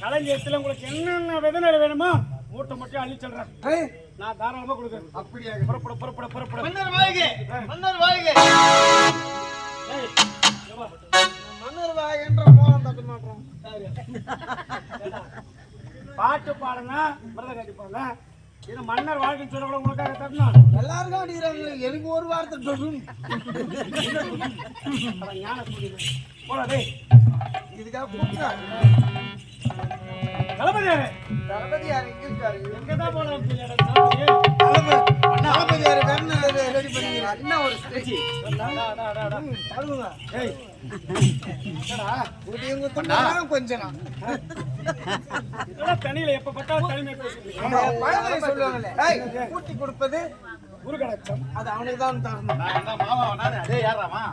களஞ்சியத்துல உங்களுக்கு என்னென்ன விதநெல் வேணுமோ மூட்டை மட்டும் அள்ளி சொல்றேன். நான் தாராளமா கொடுக்குறேன். அப்படியா? புறப்பட புறப்பட புறப்பட. மன்னர் வாழ்க, மன்னர் வாழ்க. மன்னர் வாழ்கன்ற மோகம் தட்ட மாட்டோம். பாட்டு பாடுனா மரத கட்டி பாடுனா இது மன்னர் வாழ்க்கைன்னு சொல்ல கூட உனக்காக தரணும். எல்லாருக்கும் அடிக்கிறாங்க. எனக்கு ஒரு வார்த்தை சொல்லணும். போடா இதுக்காக கூப்பிட்டா தளபதியாரு தளபதியாரு எங்க இருக்காரு? எங்கதான் போனோம் தளபதியாரு ரெடி பண்ணி அண்ணா ஒரு ஸ்டேஜ் பாடுங்க. ஏய் என்னடா உதயம் குத்தனா கொஞ்சம் இதெல்லாம் தனியில எப்ப பார்த்தாலும் தனிமை பேசுறீங்க. சொல்லுவாங்கல்ல ஏய் கூட்டி கொடுப்பது குருகலட்சம் அது அவனுக்கு தான் தரணும். நான் அந்த மாமா நானே அதே யாராமா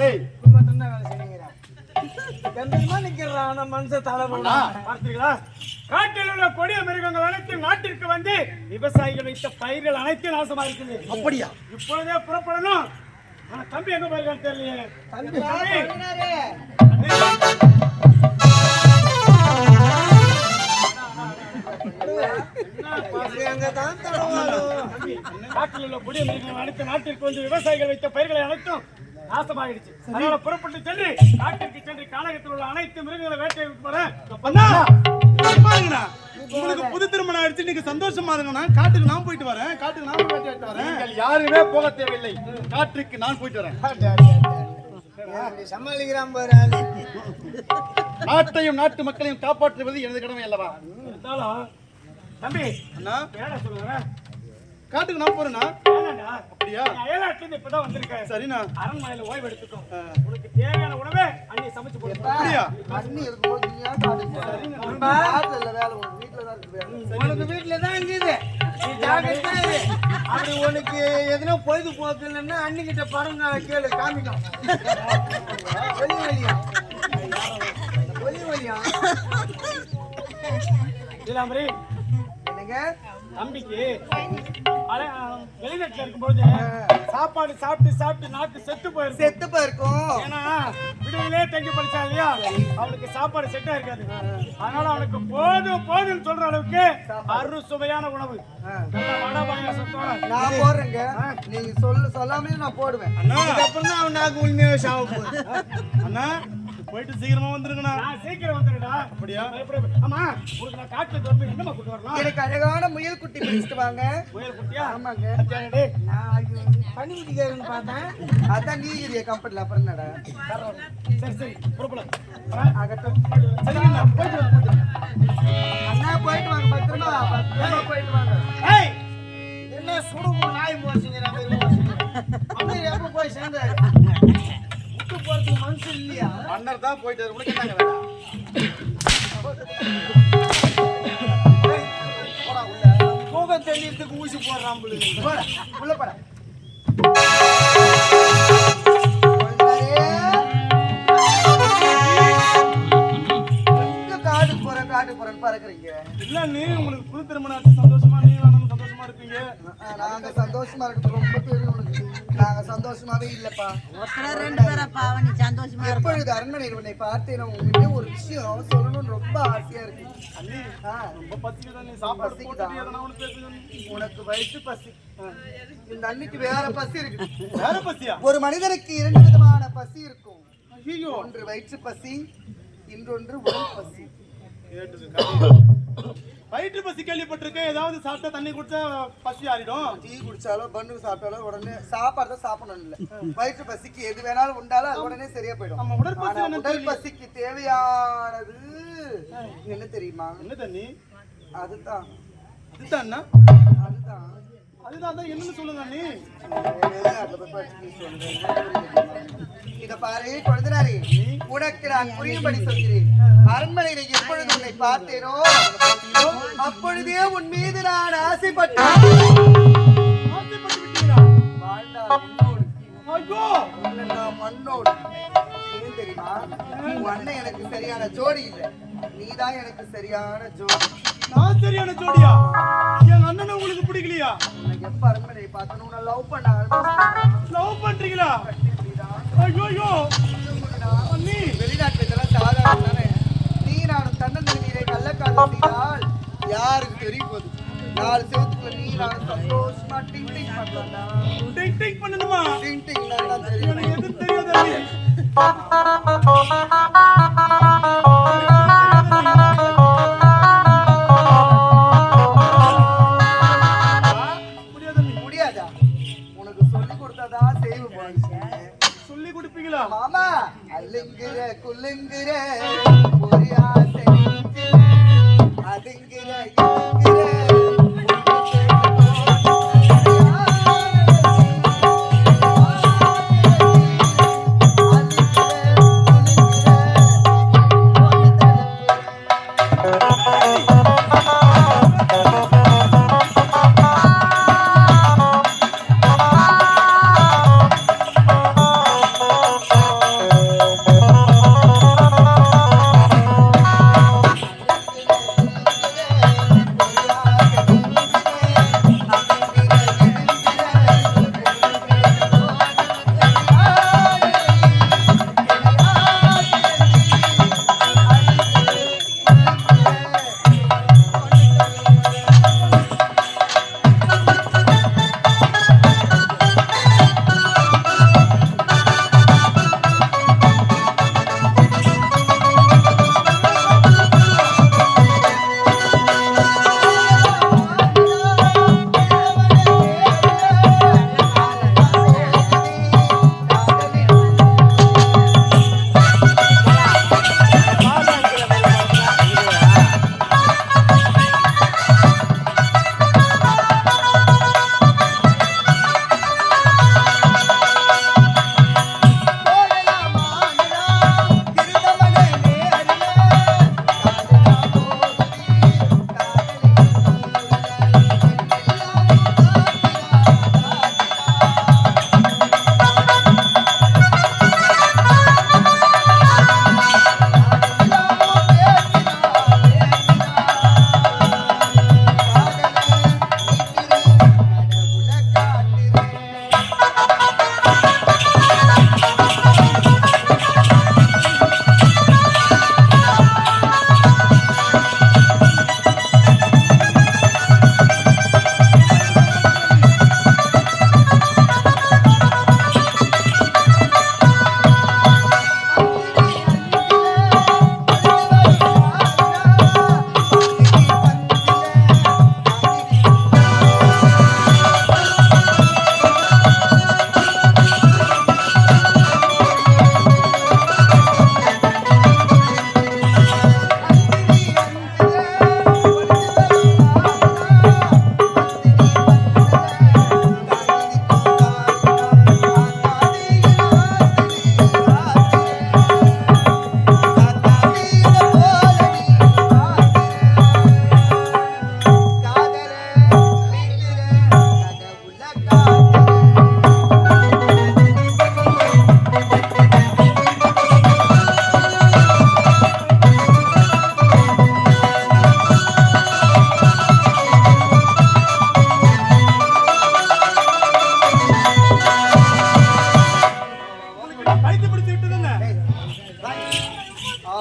ஏய் மட்டும் தான் வேலை செய்றீங்க. கந்தமா நிக்கிறான மனுஷ தலைவனா பார்த்தீங்களா? காட்டில் உள்ள கொடிய மிருகங்கள் அனைத்தும் நாட்டிற்கு வந்து விவசாயிகள் வைத்த பயிர்கள் அனைத்தும் நாசமா இருக்குது. அப்படியா? இப்பொழுதே புறப்படணும். ஆனா தம்பி எங்க போயிருக்கான்னு தெரியலையே. காட்டில் உள்ள கொடிய மிருகங்கள் அனைத்து நாட்டிற்கு வந்து விவசாயிகள் வைத்த பயிர்களை அனைத்தும் நாசமாயிடுச்சு. அதனால புறப்பட்டு சென்று காட்டிற்கு சென்று கானகத்தில் உள்ள அனைத்து மிருகங்களை வேட்டையிட்டு போறேன். உங்களுக்கு புது திருமணம் ஆயிடுச்சு, நீங்க சந்தோஷமா இருங்கண்ணா. காட்டுக்கு நான் போயிட்டு வரேன். காட்டுக்கு நான் போய் வேட்டையாட்டு வரேன். நீங்கள் யாருமே போக தேவையில்லை. காட்டுக்கு நான் போயிட்டு வரேன். சமாளிக்கிறான் பாரு. நாட்டையும் நாட்டு மக்களையும் காப்பாற்றுவது எனது கடமை அல்லவா? தம்பி அண்ணா ஏடா சொல்லுங்க. காட்டுக்கு நான் போறேன்னா அப்படியா? அயலாட்டுல இருந்து இப்பதான் வந்திருக்கேன். சரிண்ணா. அரண்மனையில ஓய்வு எடுத்துக்கோ. உனக்கு தேவையான உணவை அண்ணி சமைச்சு போடு. அப்படியா? அண்ணி எதுக்கு போறீங்க? காட்டுக்கு. சரிண்ணா. காட்டுல வேலை உங்க வீட்ல தான் இருக்கு. உனக்கு வீட்ல தான் இருக்குது. நீ ஜாக்கிரதையா இரு. அப்படி உனக்கு எதுனா பொழுது போக்கு இல்லைன்னா அண்ணி கிட்ட படம் கேளு காமிக்கும். ஒலி வலியா இல்லாமரி என்னங்க தம்பிக்கு வெளிநாட்டுல இருக்கும்போது சாப்பாடு சாப்பிட்டு சாப்பிட்டு நாக்கு செத்து போயிருக்கும். ஏன்னா விடுதலே தங்கி படிச்சா இல்லையா, அவனுக்கு சாப்பாடு செட்டா இருக்காது. அதனால அவனுக்கு போதும் போதுன்னு சொல்ற அளவுக்கு அரு சுவையான உணவு வடை பாயாசத்தோட நான் போடுறேங்க. நீங்க சொல்லாமே நான் போடுவேன். அதுக்கப்புறம் தான் அவன் நாக்கு உண்மையா சாப்பிடுவேன். அண்ணா போயிட்டு சீக்கிரமா வந்துருங்கண்ணா. நான் சீக்கிரம் வந்துடுடா. அப்படியா? ஆமா, உங்களுக்கு நான் காட்டுக்கு வந்து என்னமா கூட்டி வரணும்? எனக்கு அழகான முயல் குட்டி பிடிச்சிட்டு வாங்க. முயல் குட்டியா? ஆமாங்க. நான் பனி குட்டிக்காரன்னு பார்த்தேன். அதான் நீ இரிய கம்பெனில அப்புறம் என்னடா? சரி சரி புறப்படலாம். ஆகட்டும். சரிங்கண்ணா போயிட்டு வாங்க. அண்ணா போயிட்டு வாங்க. பத்திரமா போயிட்டு வாங்க. ஏய் என்ன சுடுகு நாய் போச்சுங்கற மாதிரி போச்சுங்க. அப்படியே எப்ப போய் சேர்ந்தாரு? போறது மனசு இல்லையா? மன்னர் தான் போயிட்டு உனக்கு என்னங்க வேலை? போடா உள்ள. போக தெளியத்துக்கு ஊசி போடுறான் புள்ள. போடா உள்ள போடா. காட்டுக்கு போறேன்னு பறக்குறீங்க. இல்ல நீ உங்களுக்கு புது திருமணம் ஆச்சு, சந்தோஷமா நீ நானும் சந்தோஷமா இருப்பீங்க. நாங்க சந்தோஷமா இருக்கிறது ரொம்ப தெரியும் உனக்கு. நாங்க சந்தோஷமாவே இல்லப்பா. ரெண்டு பேரா பாவம் நீ சந்தோஷமா இருப்ப. எப்பொழுது அரண்மனையில் உன்னை பார்த்தேன் உங்ககிட்ட ஒரு விஷயம் சொல்லணும்னு ரொம்ப ஆசையா இருக்கு. அண்ணி ரொம்ப பசிக்குதா? நீ சாப்பாடு போட்டு எதனா ஒண்ணு பேசுங்க. உனக்கு வயிற்று பசி. இந்த அன்னைக்கு வேற பசி இருக்கு. வேற பசியா? ஒரு மனிதனுக்கு இரண்டு விதமான பசி இருக்கும். ஐயோ, ஒன்று வயிற்று பசி, இன்னொன்று உடல் பசி. வயிற்று பசி கேள்விப்பட்டிருக்கேன். ஏதாவது சாப்பிட்டா தண்ணி குடிச்சா பசி ஆறிடும். டீ குடிச்சாலோ பண்ணு சாப்பிட்டாலோ உடனே சாப்பாடு தான் சாப்பிடணும் இல்ல. வயிற்று பசிக்கு எது வேணாலும் உண்டாலும் அது உடனே சரியா போயிடும். நம்ம உடல் பசிக்கு தேவையானது என்ன தெரியுமா? என்ன தண்ணி? அதுதான் அதுதான் அதுதான் அதுதான் என்னன்னு சொல்லுங்க நீ. இத பாரு குழந்தைனாரே, உனக்கு நான் புரியும்படி சொல்கிறேன். அரண்மனையில எப்பொழுது உன்னை பார்த்தேனோ அப்பொழுதே உன் மீது நான் ஆசைப்பட்டேன். மண்ணோடு ஏன் தெரியுமா? உன் அண்ணன் எனக்கு சரியான ஜோடி இல்லை, நீதான் எனக்கு சரியான ஜோடி. நான் சரியான ஜோடியா? என் அண்ணனை உங்களுக்கு பிடிக்கலையா? உனக்கு எப்ப அரண்மனையை பார்த்தனும் நான் லவ் பண்ண லவ் பண்றீங்களா? ஐயோ வெளிநாட்டுல இதெல்லாம் சாதாரண தானே. நீ நானும் தன்னந்தனிமையா செய்தால் யாருக்கு தெரிய போகுது? 4 செவத்துக்குள்ள நீ நான் சந்தோஷமா டிங் டிங் பண்ணலாம்டா. டிங் டிங் பண்ணணுமா? டிங் டிங் தான் தெரியும். எனக்கு எதுவும் தெரியாது அண்ணி. முடியாதா? உனக்கு சொல்லி கொடுத்தாதான் செய்வு போச்சு. சொல்லி கொடுப்பீங்களா? மாமா அல்லுங்கிற குல்லுங்கிற ஒரு ஆசை அதுங்கிற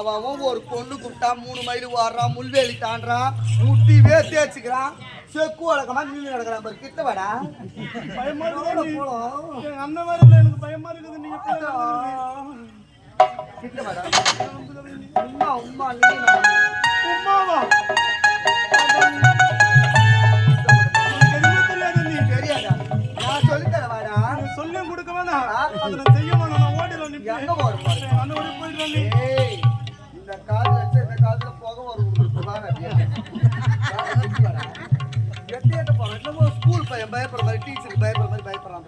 அவன் ஒரு பொண்ணு கூப்பிட்டா 3 மைல் வாடுறான், முள்வேலி தாண்டான், முட்டி வேர்த்து தேய்ச்சிக்கிறான், செக்கு வழக்கமா நின்று நடக்கிறான் பாரு. கிட்ட வாடா. பயமா இருக்குது. போலாம். எங்க அண்ணன் வேற இல்ல, எனக்கு பயமா இருக்குது. நீங்க கிட்ட வாடா. உம்மா உம்மா நீ உம்மாவா? தெரியாதா? நான் சொல்லித்தரேன் வாடா. சொல்லியும் கொடுக்க வேணாம், அதுல செய்ய வேணாம். நான் ஓடிடுவேன். நீ எங்க போறோம் பாரு. அண்ணன் ஓடி போயிடுவேன். நீ ஏய், இந்த காதுல வச்சு இந்த காதுல போக வரும். எட்டிட்ட போறோம். என்னமோ ஸ்கூல் பையன் பயப்படுற மாதிரி, டீச்சருக்கு பயப்படுற மாதிரி பயப்படுறான்.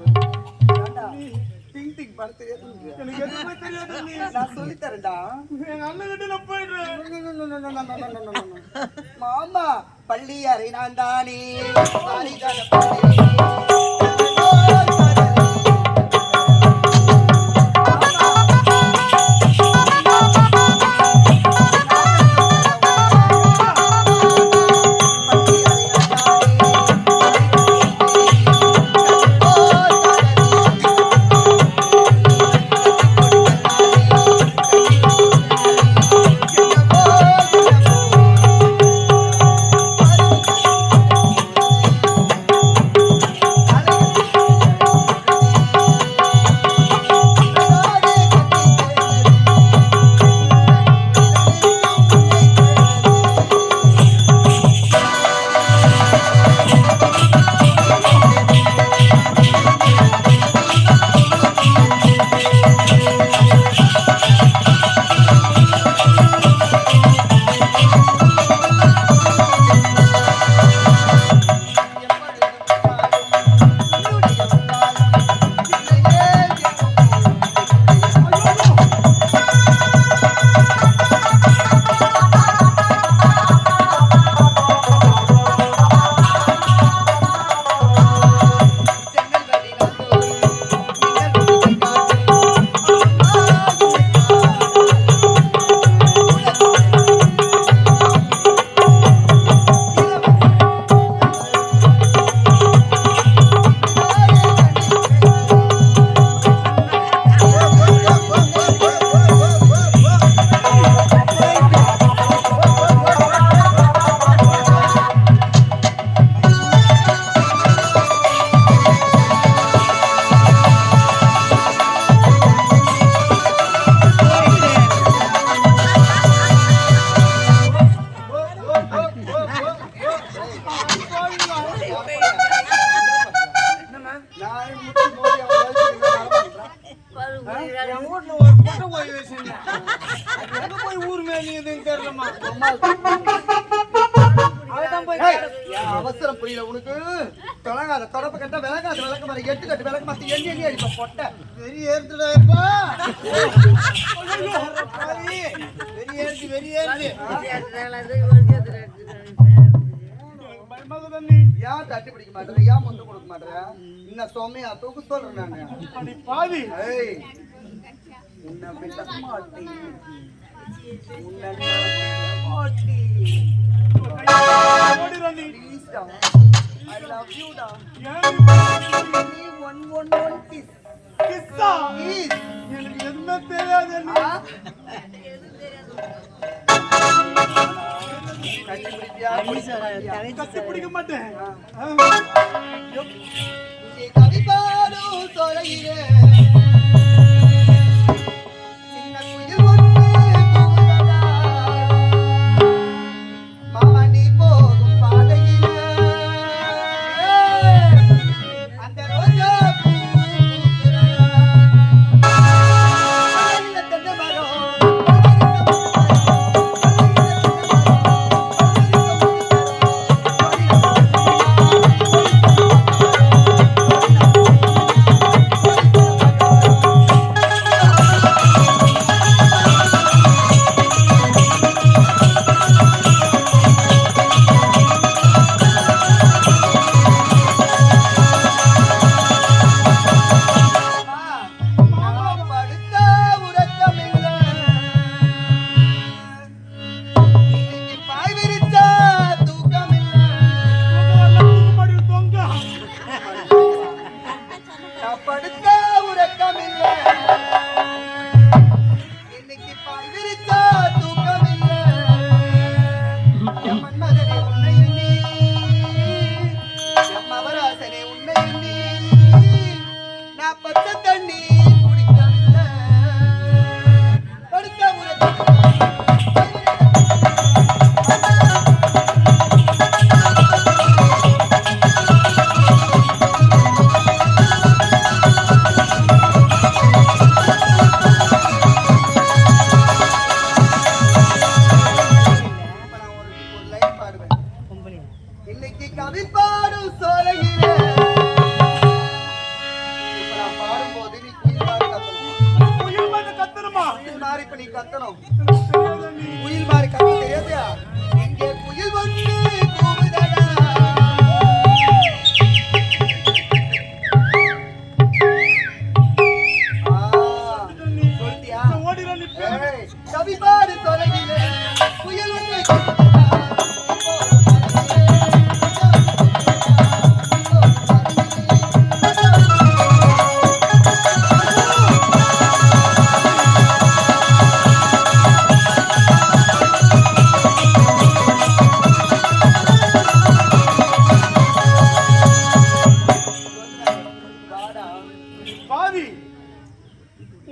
டிங் டிங் படுத்து எனக்கு எதுவுமே தெரியாது. நீ நான் சொல்லி தரேன்டா. எங்க அண்ணன் கிட்ட நான் போயிடுறேன். மாமா பள்ளி அறை நான் தானே பாரிஜாத பள்ளி. அவதான் போய் அவசரம் புரியல உனக்கு. தொடங்காத தொடப்ப கட்ட விளக்காத விளக்க மாதிரி 8 கட்டு விளக்க மாத்தி எண்ணி எண்ணி அடிப்ப பொட்டை வெறி ஏறுதுடா. ஏன் தட்டி பிடிக்க மாட்டேற? ஏன் முந்து கொடுக்க மாட்டேற? இன்னும் சோமையா தூக்கு சொல்றேன் நானு. பாவி உன்னை விட மாட்டேன். உன்னை மாட்டேன். Please da. I love you da. One kiss. கிஸ்ஸா Kiss. எனக்கு எதுவுமே தெரியாது நீ. கத்தி பிடிக்க மாட்டேன். கவிபாடும் தொலைகிறேன். சின்ன குயில் ஒன்று கூவுதடா. மாமா நீ போகும் பாதையிலே அந்த ரோஜா பூ பூக்குதடா. காலையில தென்னை மரம்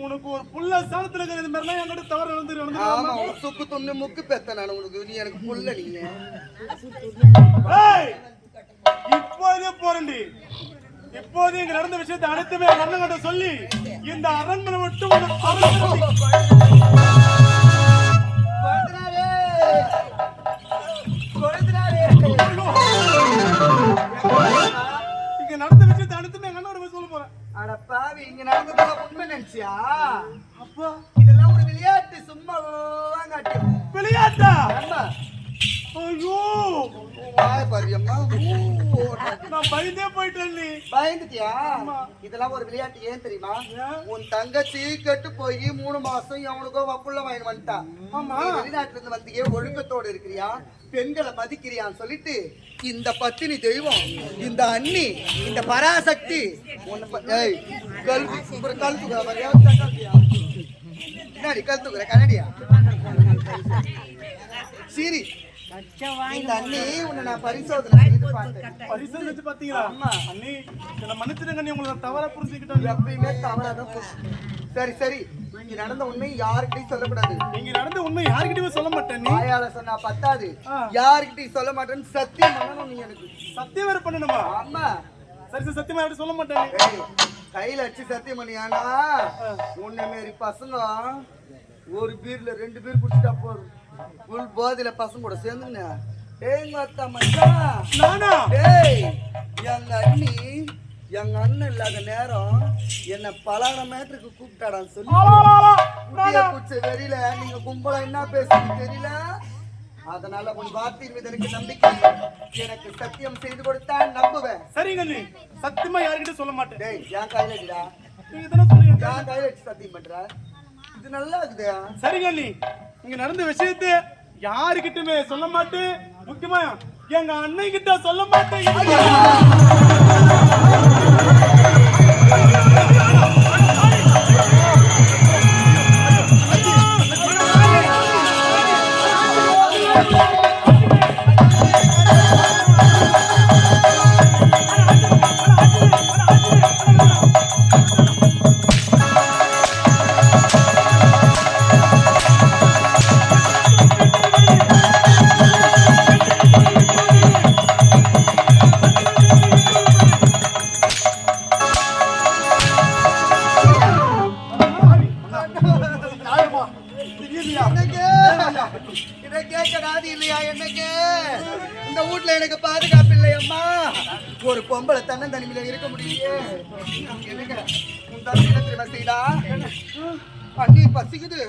உனக்கு ஒரு புள்ள சாணத்துல இருக்கிற இந்த மாதிரிலாம் என்கிட்ட தவறு நடந்து ஆமா சுக்கு தொன்னு முக்கு பெத்த நான் உனக்கு நீ எனக்கு புள்ள நீங்க இப்போதே போறேன்டி இப்போதே இங்க நடந்த விஷயத்தை அனைத்துமே அண்ணங்கிட்ட சொல்லி இந்த அரண்மனை மட்டும் இங்க நடந்த விஷயத்தை அனைத்துமே எங்க அண்ணோட சொல்ல போறேன். அட பாவி இங்க நடந்ததெல்லாம் உண்மை நினைச்சியா? அப்பா இதெல்லாம் ஒரு விளையாட்டு சும்மா காட்டி விளையாட்டா? ஐயோ வாய் பாரியம்மா நான் பயந்தே போயிட்டேன். நீ பயந்துட்டியா? இதெல்லாம் ஒரு விளையாட்டு ஏன் தெரியுமா? உன் தங்கச்சி கெட்டு போய் 3 மாசம் அவனுக்கோ வப்புள்ள வாங்கி வந்துட்டா. வெளிநாட்டுல இருந்து வந்து ஒழுக்கத்தோடு இருக்கிறியா, பெண்களை மதிக்கிறியான்னு சொல்லிட்டு இந்த பத்தினி தெய்வம், இந்த அண்ணி, இந்த பராசக்தி கழுத்துக்குற கனடியா சரி இந்த அண்ணி உன்னை நான் பரிசோதனை செய்து பார்த்தேன். பரிசோதனை பாத்தீங்களா? அண்ணி என்ன மன்னிச்சிடுங்க, நீ உங்களை தவறா புரிஞ்சுக்கிட்டோம். எப்பயுமே தவறாதான். சரி சரி இங்க நடந்த உண்மை யாருக்கிட்டையும் சொல்லக்கூடாது. இங்க நடந்த உண்மை யாருக்கிட்டையும் சொல்ல மாட்டேன். நீ வாயால சொன்னா பத்தாது, யாருக்கிட்டையும் சொல்ல மாட்டேன்னு சத்தியம் பண்ணணும். நீ எனக்கு சத்தியம் வேற பண்ணணுமா? ஆமா சரி சரி சத்தியமா யாரும் சொல்ல மாட்டேன். கையில அடிச்சு சத்தியம் பண்ணியானா உன்னை மாரி பசங்க ஒரு பீர்ல 2 பீர் குடிச்சிட்டா போதும். உள் போதில பசங்க கூட சேர்ந்துங்க ஏங்க அத்தா மச்சான் நானா டேய் எங்க அண்ணன் இல்லாத நேரம் என்ன பலான மேட்டருக்கு கூப்பிட்டாடான்னு சொல்லி குடிச்ச வெறியில நீங்க கும்பலா என்ன பேசுறீங்க தெரியல. அதனால உன் வார்த்தையின் மீது எனக்கு நம்பிக்கை. எனக்கு சத்தியம் செய்து கொடுத்தா நம்புவேன். சரிங்க நீ சத்தியமா யார்கிட்ட சொல்ல மாட்டேன். டேய் என் கையில அடிடா. நீங்க தானே சொல்லுங்க. என் கையில அடிச்சு சத்தியம் பண்ற. இது நல்லா இருக்குதா? சரிங்க நீ இங்க நடந்த விஷயத்தை யாருக்கிட்டுமே சொல்ல மாட்டேன். முக்கியமா எங்க அண்ணன் கிட்ட சொல்ல மாட்டேன். இந்த வீட்ல எனக்கு பாதுகாப்பு இல்லையம்மா. ஒரு பொம்பளை தன்னந்தனிமையில இருக்க முடியலையே. என்னங்க உன் தம்பி என்ன தெரியுமா செய்டா? அண்ணி பசிக்குது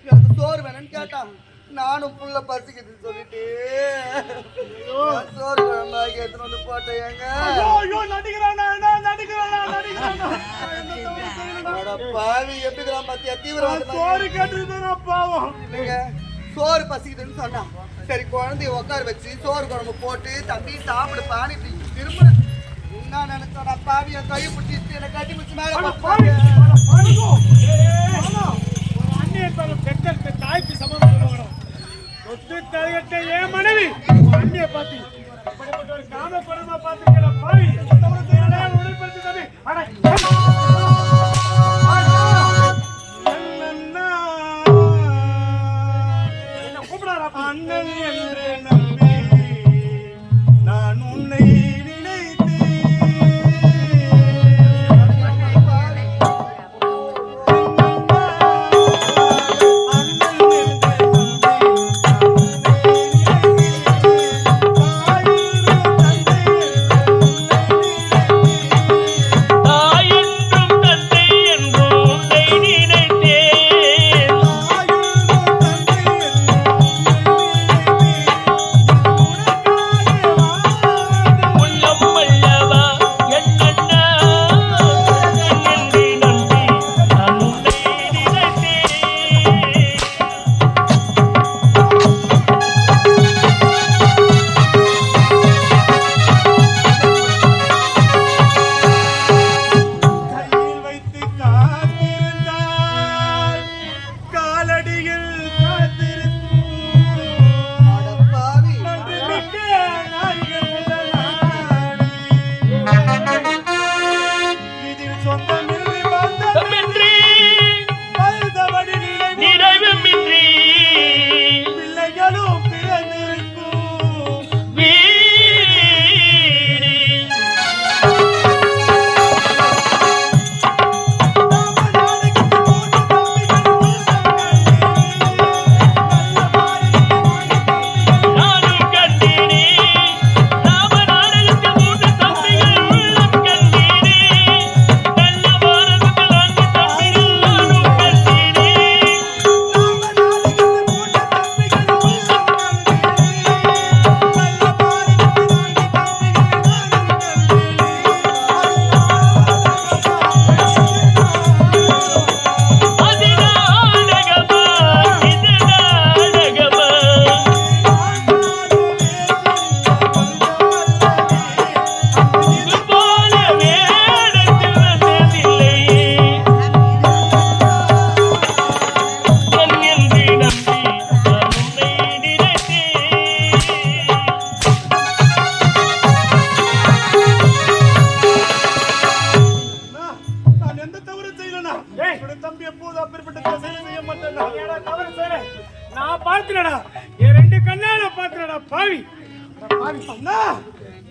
எனக்கு சோறு வேணும்னு கேட்டான். நானும் புள்ள பசிக்குதுன்னு சொல்லிட்டு சோறு குழம்பாக்கி எடுத்துன்னு வந்து போட்டேன். பாவி எப்படிதான் பாத்தியா தீவிரவாத பாவம் சோறு பசிக்குதுன்னு சொன்னான். சரி குழந்தைய உட்கார வச்சு சோறு குழம்பு போட்டு தம்பி சாப்பிடு பானிட்டு திரும்ப என்ன நினைச்சோட பாவிய கை பிடிச்சி என்னை கட்டி பிடிச்சி மேல தாய்க்கு சமம் சொத்து தலையட்ட ஏன் மனைவி அண்ணிய பார்த்து இப்படிப்பட்ட ஒரு காம படமா பார்த்துக்கிற பாவி உடற்படுத்தி தம்பி அண்ணன் என்று நம்பி நான் உன்னை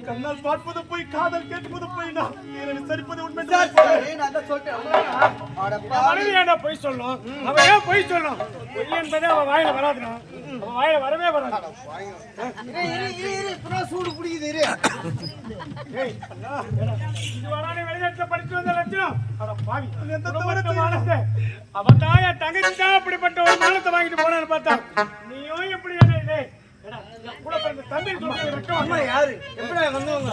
கண்ணால் பார்ப்பது போய் காதல் கேட்பது போய் நான் விசாரிப்பது உண்மை நான் தான் சொல்லிட்டேன். மனைவி ஏன்டா பொய் சொல்லணும்? அவ ஏன் பொய் சொல்லணும்? பொய் என்பதே அவ வாயில வராதுடா. அவ வாயில வரவே வராது. சூடு பிடிக்குது. ஏய் அண்ணா, இது வரானே வெளிநாட்டுல படிச்சு வந்த லட்சணம். அட பாவி, எந்த தவறத்தை மானத்தை அவன் தான் என் தங்கச்சி தான் அப்படிப்பட்ட ஒரு மானத்தை வாங்கிட்டு போனான்னு பார்த்தா நீயும் எப்படி என்ன கூட பிறந்த தம்பி அம்மா யாரு எப்படி வந்தவங்க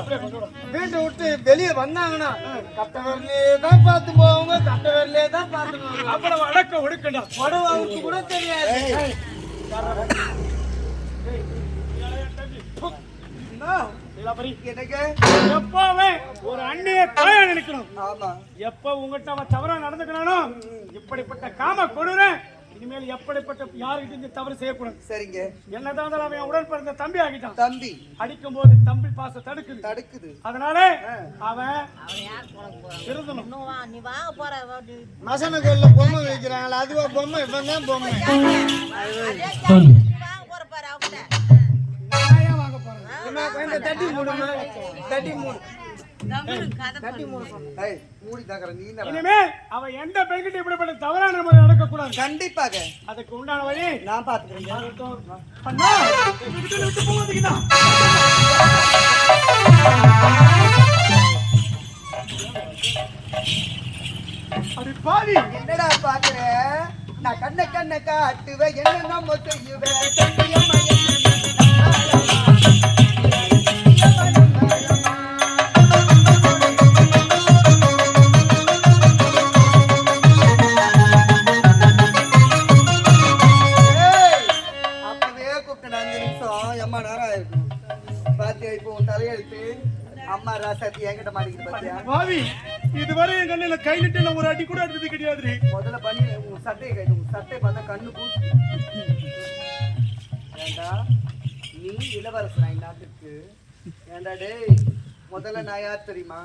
வீட்டை விட்டு வெளியே வந்தாங்கன்னா கட்ட வரலே தான் பார்த்து போவாங்க, கட்ட வரலே தான் பார்த்து போவாங்க. அப்புறம் அடக்க ஒடுக்கண்டா படம் அவருக்கு கூட தெரியாது. எனக்கு எப்பவே ஒரு அண்ணிய தாயா நினைக்கணும். ஆமா, எப்ப உங்ககிட்ட அவன் தவறா நடந்துக்கிறானோ இப்படிப்பட்ட காம கொடுறேன் இனிமேல் எப்படிப்பட்ட யாருக்கிட்ட இந்த தவறு செய்யக்கூடாது. சரிங்க. என்னதான் இருந்தாலும் அவன் உடன் பிறந்த தம்பி ஆகிட்டான். தம்பி அடிக்கும் போது தம்பி பாசம் தடுக்குது. அதனால அவன் திருந்தணும். நீ வாங்க போற மசன கோயில்ல பொம்மை வைக்கிறாங்களா, அதுவா பொம்மை? இவன் தான் பொம்மை. வாங்க போற பாரு அவங்க ஏன் வாங்க போறேன்? தட்டி மூடுமா, தட்டி மூடு. இனிமே அவ எந்த பெண்கிட்ட இப்படிப்பட்ட தவறான முறை நடக்கக்கூடாது. கண்டிப்பாக அதுக்கு உண்டான வழி நான் பாத்துக்கிறேன். என்னடா பாக்குற? நான் கண்ண காட்டுவேன், என்ன நம்ம செய்யுவேன். அம்மா ராசாத்தி என்கிட்ட மாட்டிக்கிட்டு பாத்தியா? பாவி, இதுவரை என் கண்ணுல கை நிட்டு நான் ஒரு அடி கூட எடுத்தது கிடையாது. முதல்ல பண்ணி உன் சட்டையை கைட்டு, உன் சட்டையை பார்த்தா கண்ணு பூசி. ஏண்டா நீ இளவரசன் நாட்டுக்கு? ஏண்டா டேய், முதல்ல நான் யார் தெரியுமா?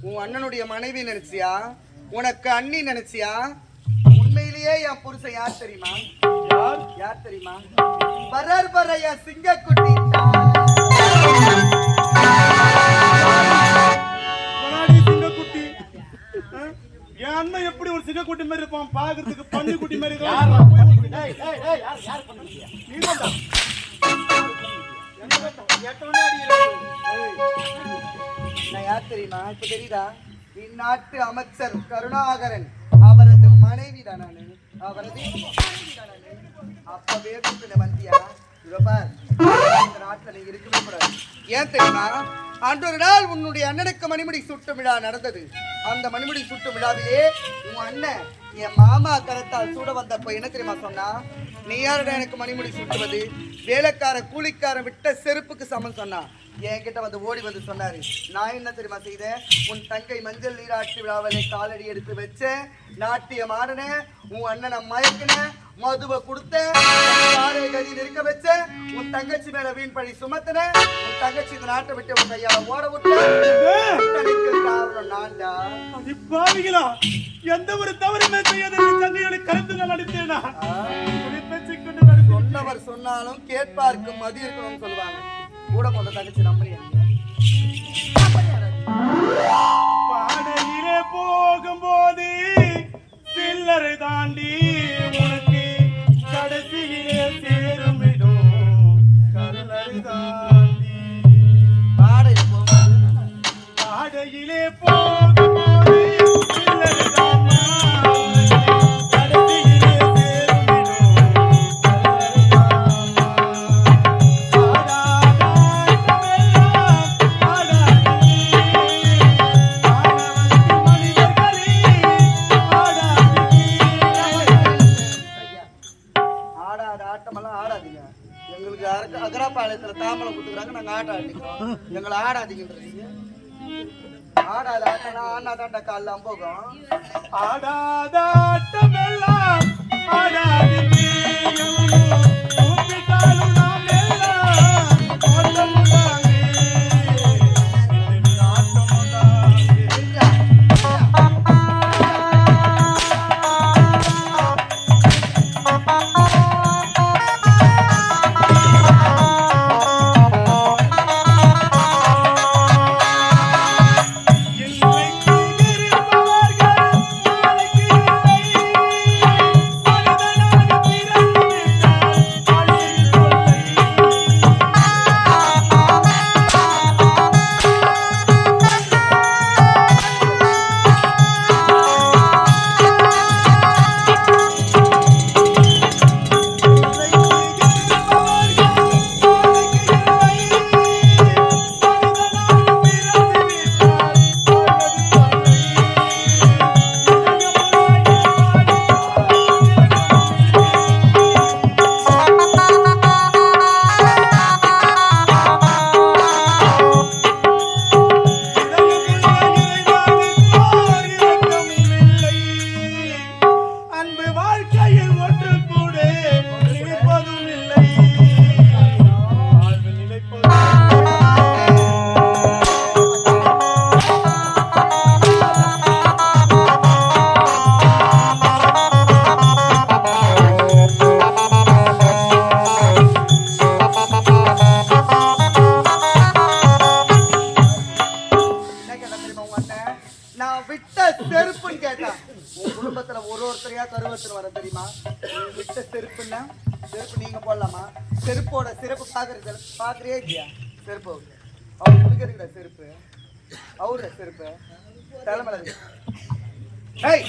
உன் அண்ணனுடைய மனைவி நினைச்சியா? உனக்கு அண்ணி நினைச்சியா? உண்மையிலேயே என் புருஷன் யார் தெரியுமா? யார் தெரியுமா? பரையா சிங்கக்குட்டி. சிங்கக்குட்டி என் அண்ணன் எப்படி ஒரு சிங்கக்குட்டி மாதிரி இருப்பான்? பாக்குறதுக்கு பன்னி குட்டி மாதிரி. நான் யார் தெரியுமா? இப்ப தெரியுதா? இந்நாட்டு அமைச்சர் கருணாகரன் அவரது மனைவி தான் நானு. அவரது அப்பவே வந்தியா? இந்த நாட்டுல நீங்க இருக்கவே கூடாது. ஏன் தெரியுமா? அன்றொரு நாள் உன்னுடைய அண்ணனுக்கு மணிமுடி சுட்டு விழா நடந்தது. அந்த மணிமுடி சுட்டு விழாவிலே உன் அண்ணன் என் மாமா கரத்தால் சூட வந்தப்ப என்ன தெரியுமா சொன்னா? நீ யாருடா எனக்கு மணிமுடி சுட்டுவது? வேலைக்கார கூலிக்காரன் விட்ட செருப்புக்கு சமம் சொன்னா. என்கிட்ட வந்து ஓடி வந்து சொன்னாரு. நான் என்ன தெரியுமா செய்தேன்? உன் தங்கை மஞ்சள் நீராட்டு விழாவிலே காலடி எடுத்து வச்சேன், நாட்டியம் ஆடினேன், உன் அண்ணனை மயக்கினேன், மதுவை கொடுத்தேன், கதி நிற்க வச்சேன், உன் தங்கச்சி மேல வீண் பழி சுமத்தினேன், உன் தங்கச்சி இந்த நாட்டை விட்டு உன் கையால ஓட விட்டேன். காரணம் நான்டா. எந்த ஒரு தவறுமே செய்யாத தங்கையோட கலந்து நான் அடித்தேனா? சொன்னவர் சொன்னாலும் கேட்பார்க்கு மதி இருக்கணும்னு சொல்லுவாங்க. கூட போத தங்கச்சி நம்புறியா? பாடையிலே போகும்போது சில்லறை தாண்டி உனக்கு கடைசியிலே சேருமிடும் கல்லறை தாண்டி. பாடையிலே போகும்போது சில்லறை தாண்டி அகராபாளையத்துல தாமலை குத்துக்கிறாங்க, நாங்க ஆட்ட ஆடிக்கிறோம். எங்களை ஆடாதீங்கன்றீங்க. ஆடாத ஆட்டனா ஆனாதான்டா கால்லாம் போகும். ஆடாதாட்டமெல்லாம் ஆடாதீங்க. பாக்குறியா இல்லையா செருப்பு அவர் குடிக்கிறதுக்குடா செருப்பு அவரு செருப்பு தலைமலை ஏய்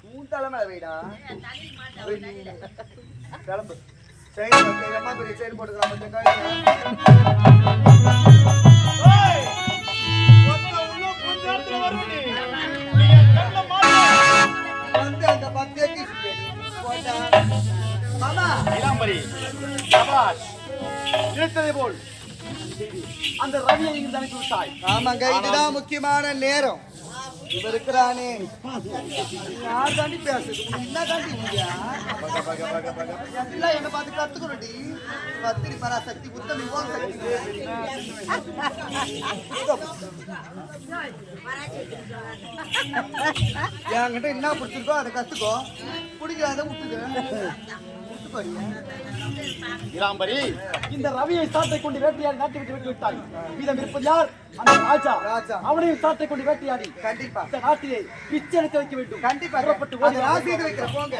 உன் தலைமலை வைடா கிளம்பு சரி அம்மா பெரிய செயல் போட்டுக்கலாம் வந்து அந்த பத்தே போட்டா மாமா இளம்பரி சபாஷ் நினைத்ததை போல் அந்த ரவியை இங்கு அனுப்பி விட்டாய். ஆமாங்க இதுதான் முக்கியமான நேரம் இவ இருக்கிறானே யார் தாண்டி பேசுது என்ன தாண்டி எல்லாம் என்ன பார்த்து கத்துக்கணும்டி பத்திரி பராசக்தி புத்தமி ஓம் சக்தி என்கிட்ட என்ன பிடிச்சிருக்கோ அதை கத்துக்கோ பிடிக்காத விட்டுது இளம்பரி இந்த ரவியை சாட்டை கொண்டு வேட்டையாடி நாட்டை விட்டு விட்டு விட்டாய். மீதம் இருப்பது யார்? அந்த ராஜா. அவனையும் சாட்டை கொண்டு வேட்டையாடி கண்டிப்பா இந்த நாட்டிலே பிச்சை எடுக்க வைக்க வேண்டும். கண்டிப்பா புறப்பட்டு ராசி வைக்கிற போங்க